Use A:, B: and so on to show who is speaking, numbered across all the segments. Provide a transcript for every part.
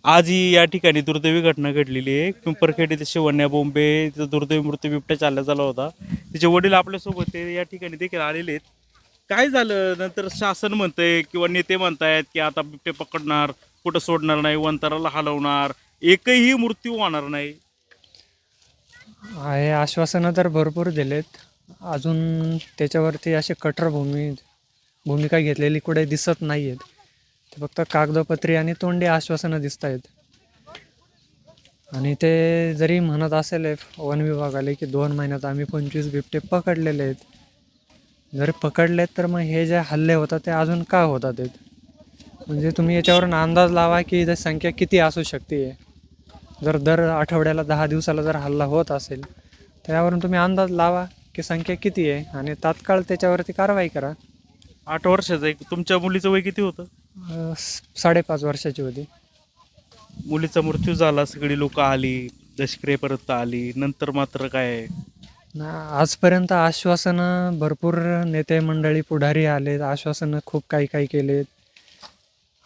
A: आज ही या ठिकाणी दुर्दैवी घटना घडलेली आहे. पिंपरखेड येथे शिवण्या बोंबे तिचा दुर्दैवी मृत्यू बिबट्या चालला झाला होता. तिचे वडील आपल्यासोबत ते या ठिकाणी देखील आलेले आहेत. काय झालं नंतर शासन म्हणतंय किंवा नेते म्हणतायत की आता बिबटे पकडणार, कुठं सोडणार नाही, वंताराला हलवणार, एकही मृत्यू होणार नाही.
B: हे आश्वासनं तर भरपूर दिलेत. अजून त्याच्यावरती अशी कठोर भूमिका घेतलेली कुठे दिसत नाही आहेत. ते फक्त कागदोपत्री आणि तोंडी आश्वासनं दिसत आहेत. आणि ते जरी म्हणत असेल वन विभागाले की 2 महिन्यात आम्ही 25 बिबटे पकडलेले आहेत, जर पकडलेत तर मग हे जे हल्ले होतात ते अजून का होतात आहेत? म्हणजे तुम्ही याच्यावरून अंदाज लावा की इथे संख्या किती असू शकते. जर दर आठवड्याला 10 दिवसाला जर हल्ला होत असेल तर यावरून तुम्ही अंदाज लावा की संख्या किती आहे आणि तात्काळ त्याच्यावरती कारवाई करा.
A: 8 वर्षाचं आहे. तुमच्या मुलीचं वय किती होतं?
B: 5.5 वर्षाची होती.
A: मुलीचा मृत्यू झाला, सगळी लोक आली, दशक्रियेपर्यंत आली, नंतर मात्र काय?
B: आजपर्यंत आश्वासनं भरपूर नेते मंडळी पुढारी आलेत, आश्वासनं खूप काही काही केलेत.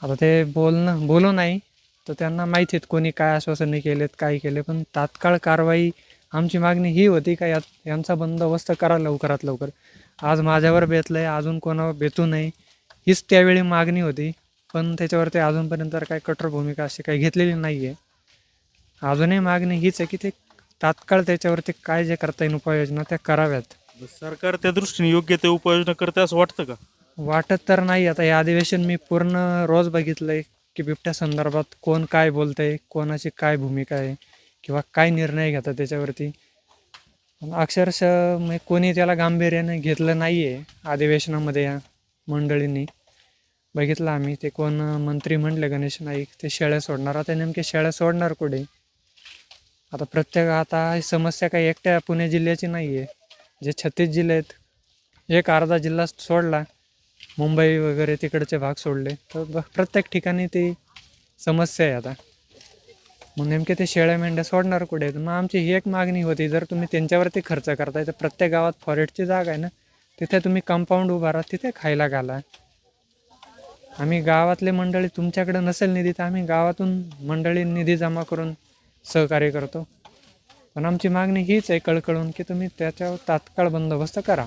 B: आता ते बोलू नाही तर त्यांना माहिती आहेत कोणी काय आश्वासने केलेत, काय केले. पण तात्काळ कारवाई आमची मागणी ही होती का यांचा बंदोबस्त करा लवकरात लवकर. आज माझ्यावर बेतलंय, अजून कोणावर बेतू नये हीच त्यावेळी मागणी होती. पण त्याच्यावरती अजूनपर्यंत काही कठोर भूमिका अशी काही घेतलेली नाही आहे. अजूनही मागणी हीच आहे की ते तात्काळ त्याच्यावरती काय जे करता येईल उपाययोजना त्या कराव्यात.
A: सरकार त्या दृष्टीने योग्य ते उपाययोजना करते असं वाटतं का?
B: वाटत तर नाही. आता हे अधिवेशन मी पूर्ण रोज बघितलंय की बिबट्या संदर्भात कोण काय बोलतंय, कोणाची काय भूमिका आहे किंवा काय निर्णय घेतात त्याच्यावरती. अक्षरशः कोणी त्याला गांभीर्याने घेतलं नाही आहे अधिवेशनामध्ये. या मंडळींनी बघितलं आम्ही, ते कोण मंत्री म्हणले गणेश नाईक ते शेळ्या सोडणार. आता नेमके शेळ्या सोडणार कुठे? आता ही समस्या काही एकट्या पुणे जिल्ह्याची नाही आहे. जे 36 जिल्हे आहेत, एक अर्धा जिल्हा सोडला, मुंबई वगैरे तिकडचे भाग सोडले तर प्रत्येक ठिकाणी ती समस्या आहे. आता मग नेमके ते शेळ्या मेंढ्या सोडणार कुठे? मग आमची ही एक मागणी होती, जर तुम्ही त्यांच्यावरती खर्च करताय तर प्रत्येक गावात फॉरेस्टची जागा आहे ना, तिथे तुम्ही कंपाऊंड उभारा, तिथे खायला घाला. आम्ही गावातले मंडळी, तुमच्याकडे नसेल निधी तर आम्ही गावातून मंडळी निधी जमा करून सहकार्य करतो. पण आमची मागणी हीच आहे कळकळून की तुम्ही त्याच्यावर तात्काळ बंदोबस्त करा.